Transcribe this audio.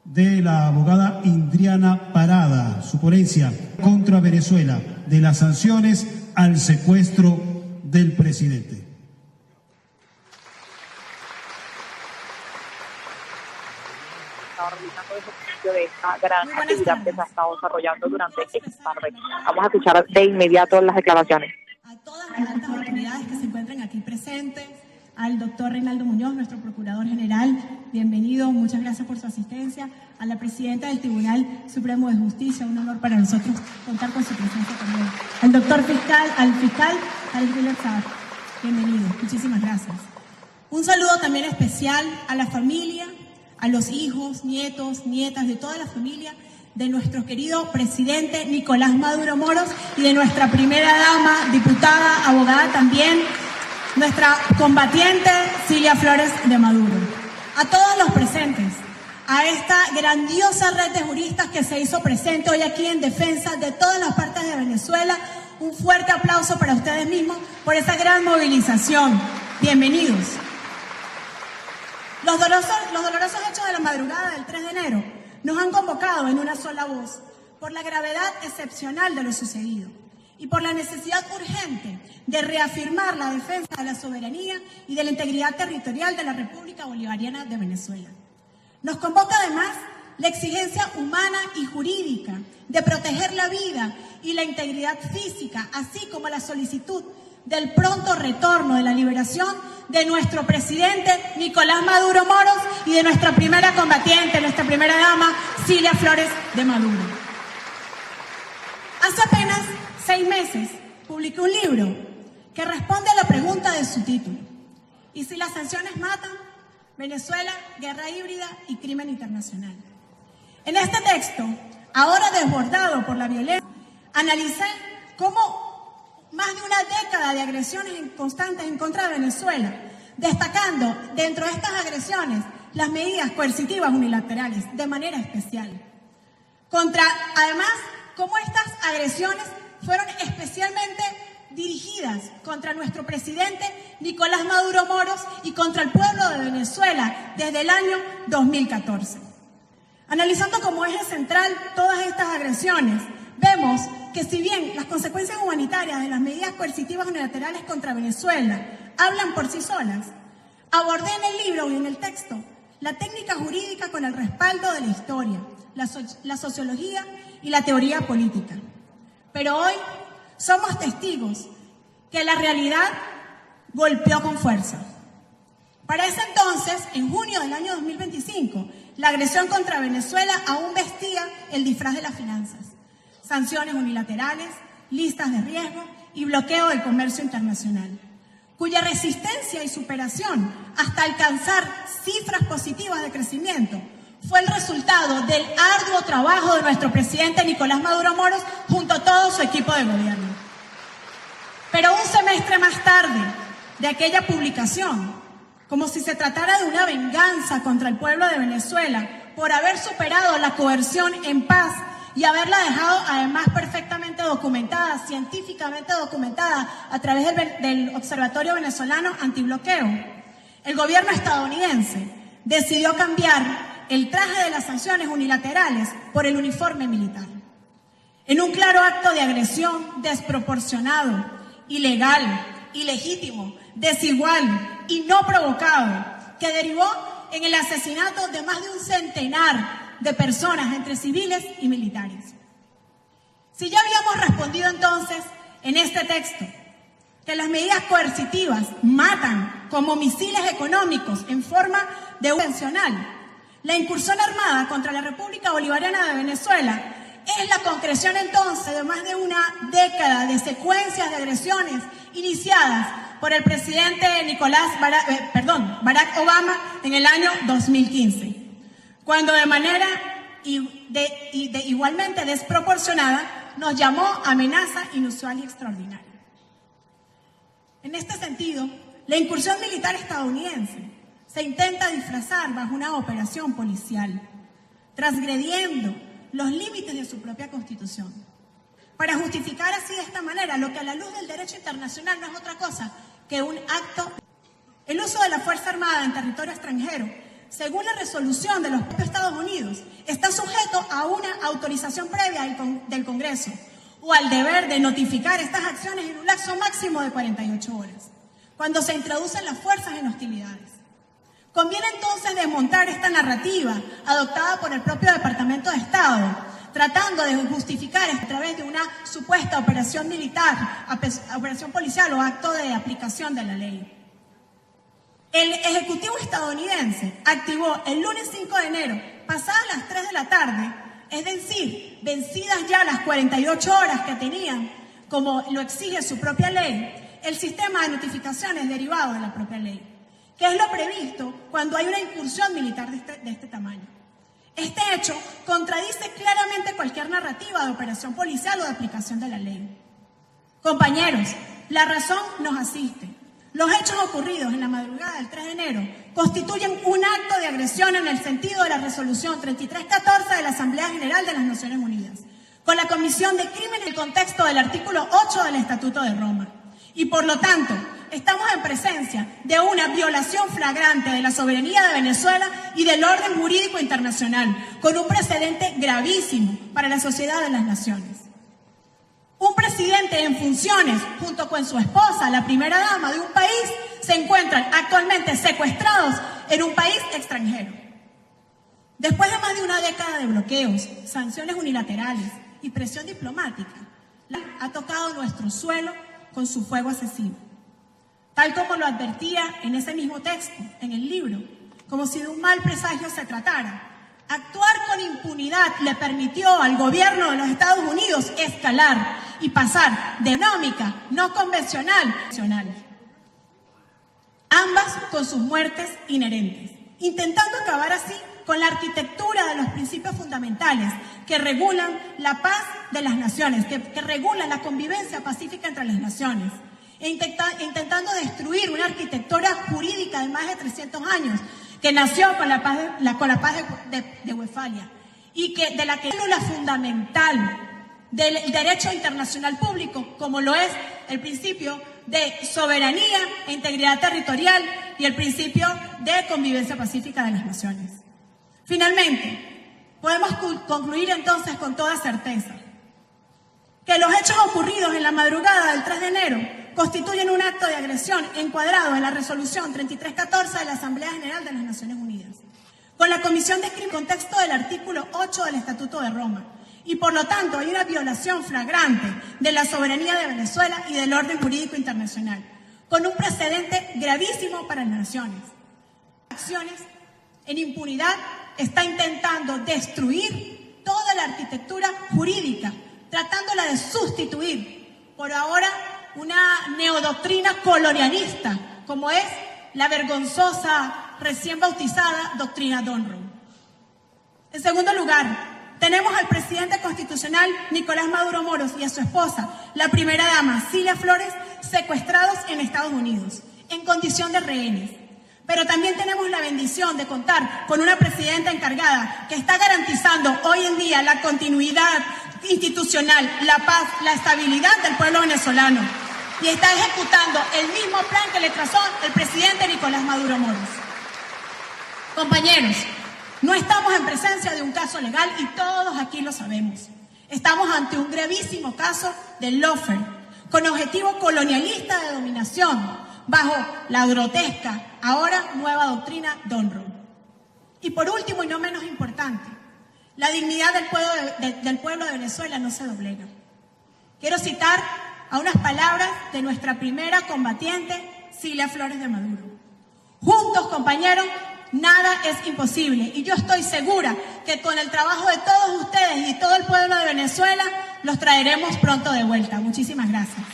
de la abogada Indriana Parada, su ponencia contra Venezuela, de las sanciones al secuestro del presidente. De esta gran actividad que se ha estado desarrollando durante esta tarde. Vamos a escuchar de inmediato las declaraciones. A todas las altas autoridades que se encuentran aquí presentes, al doctor Reinaldo Muñoz, nuestro procurador general, bienvenido, muchas gracias por su asistencia, a la presidenta del Tribunal Supremo de Justicia, un honor para nosotros contar con su presencia también, al doctor fiscal, al fiscal Alex Villar, bienvenido, muchísimas gracias. Un saludo también especial a la familia, a los hijos, nietos, nietas, de toda la familia de nuestro querido presidente Nicolás Maduro Moros y de nuestra primera dama, diputada, abogada también, nuestra combatiente Cilia Flores de Maduro. A todos los presentes, a esta grandiosa red de juristas que se hizo presente hoy aquí en defensa de todas las partes de Venezuela, un fuerte aplauso para ustedes mismos por esa gran movilización. Bienvenidos. Los dolorosos hechos de la madrugada del 3 de enero nos han convocado en una sola voz por la gravedad excepcional de lo sucedido y por la necesidad urgente de reafirmar la defensa de la soberanía y de la integridad territorial de la República Bolivariana de Venezuela. Nos convoca además la exigencia humana y jurídica de proteger la vida y la integridad física, así como la solicitud del pronto retorno de la liberación de nuestro presidente Nicolás Maduro Moros y de nuestra primera combatiente, nuestra primera dama, Cilia Flores de Maduro. Hace apenas 6 meses publiqué un libro que responde a la pregunta de su título: ¿y si las sanciones matan? Venezuela, guerra híbrida y crimen internacional. En este texto, ahora desbordado por la violencia, analicé cómo más de una década de agresiones constantes en contra de Venezuela, destacando dentro de estas agresiones las medidas coercitivas unilaterales de manera especial. Además, cómo estas agresiones fueron especialmente dirigidas contra nuestro presidente Nicolás Maduro Moros y contra el pueblo de Venezuela desde el año 2014. Analizando como eje central todas estas agresiones, vemos que si bien las consecuencias humanitarias de las medidas coercitivas unilaterales contra Venezuela hablan por sí solas, abordé en el libro y en el texto la técnica jurídica con el respaldo de la historia, la sociología y la teoría política. Pero hoy somos testigos que la realidad golpeó con fuerza. Para ese entonces, en junio del año 2025, la agresión contra Venezuela aún vestía el disfraz de las finanzas. Sanciones unilaterales, listas de riesgo y bloqueo del comercio internacional, cuya resistencia y superación hasta alcanzar cifras positivas de crecimiento fue el resultado del arduo trabajo de nuestro presidente Nicolás Maduro Moros junto a todo su equipo de gobierno. Pero un semestre más tarde de aquella publicación, como si se tratara de una venganza contra el pueblo de Venezuela por haber superado la coerción en paz y haberla dejado además perfectamente documentada, científicamente documentada a través del Observatorio Venezolano Antibloqueo, el gobierno estadounidense decidió cambiar el traje de las sanciones unilaterales por el uniforme militar. En un claro acto de agresión desproporcionado, ilegal, ilegítimo, desigual y no provocado, que derivó en el asesinato de más de un centenar de personas entre civiles y militares. Si ya habíamos respondido entonces en este texto que las medidas coercitivas matan como misiles económicos en forma de convencional, la incursión armada contra la República Bolivariana de Venezuela es la concreción entonces de más de una década de secuencias de agresiones iniciadas por el presidente Barack Obama en el año 2015. Cuando de manera igualmente desproporcionada nos llamó amenaza inusual y extraordinaria. En este sentido, la incursión militar estadounidense se intenta disfrazar bajo una operación policial, transgrediendo los límites de su propia Constitución, para justificar así de esta manera lo que a la luz del derecho internacional no es otra cosa que un acto. El uso de la Fuerza Armada en territorio extranjero, según la resolución de los Estados Unidos, autorización previa del Congreso o al deber de notificar estas acciones en un lapso máximo de 48 horas, cuando se introducen las fuerzas en hostilidades. Conviene entonces desmontar esta narrativa adoptada por el propio Departamento de Estado, tratando de justificar a través de una supuesta operación militar, operación policial o acto de aplicación de la ley. El Ejecutivo estadounidense activó el lunes 5 de enero, pasadas las 3 de la tarde, es decir, vencidas ya las 48 horas que tenían, como lo exige su propia ley, el sistema de notificaciones derivado de la propia ley, que es lo previsto cuando hay una incursión militar de este tamaño. Este hecho contradice claramente cualquier narrativa de operación policial o de aplicación de la ley. Compañeros, la razón nos asiste. Los hechos ocurridos en la madrugada del 3 de enero constituyen un acto de agresión en el sentido de la resolución 3314 de la Asamblea General de las Naciones Unidas, con la comisión de crímenes en el contexto del artículo 8 del Estatuto de Roma. Y por lo tanto, estamos en presencia de una violación flagrante de la soberanía de Venezuela y del orden jurídico internacional, con un precedente gravísimo para la sociedad de las naciones. Un presidente en funciones, junto con su esposa, la primera dama de un país, se encuentran actualmente secuestrados en un país extranjero. Después de más de una década de bloqueos, sanciones unilaterales y presión diplomática, ha tocado nuestro suelo con su fuego asesino. Tal como lo advertía en ese mismo texto, en el libro, como si de un mal presagio se tratara, actuar con impunidad le permitió al gobierno de los Estados Unidos escalar y pasar de económica, no convencional, ambas con sus muertes inherentes, intentando acabar así con la arquitectura de los principios fundamentales que regulan la paz de las naciones, que regulan la convivencia pacífica entre las naciones, e intentando destruir una arquitectura jurídica de más de 300 años que nació con la paz de Westfalia y de la que es la fundamental del derecho internacional público, como lo es el principio de soberanía e integridad territorial y el principio de convivencia pacífica de las naciones. Finalmente, podemos concluir entonces con toda certeza que los hechos ocurridos en la madrugada del 3 de enero constituyen un acto de agresión encuadrado en la resolución 3314 de la Asamblea General de las Naciones Unidas, con la comisión de crimen en el contexto del artículo 8 del Estatuto de Roma, y por lo tanto hay una violación flagrante de la soberanía de Venezuela y del orden jurídico internacional, con un precedente gravísimo para las naciones. Acciones en impunidad está intentando destruir toda la arquitectura jurídica, tratándola de sustituir por ahora una neodoctrina colonialista, como es la vergonzosa, recién bautizada doctrina Donroe. En segundo lugar, tenemos al presidente constitucional Nicolás Maduro Moros y a su esposa, la primera dama Cilia Flores, secuestrados en Estados Unidos, en condición de rehenes. Pero también tenemos la bendición de contar con una presidenta encargada que está garantizando hoy en día la continuidad institucional, la paz, la estabilidad del pueblo venezolano, y está ejecutando el mismo plan que le trazó el presidente Nicolás Maduro Moros. Compañeros, no estamos en presencia de un caso legal y todos aquí lo sabemos. Estamos ante un gravísimo caso de lawfare, con objetivo colonialista de dominación, bajo la grotesca, ahora nueva doctrina Donroe. Y por último y no menos importante, la dignidad del pueblo de Venezuela no se doblega. Quiero citar a unas palabras de nuestra primera combatiente, Cilia Flores de Maduro. Juntos, compañeros, nada es imposible, y yo estoy segura que con el trabajo de todos ustedes y todo el pueblo de Venezuela los traeremos pronto de vuelta. Muchísimas gracias.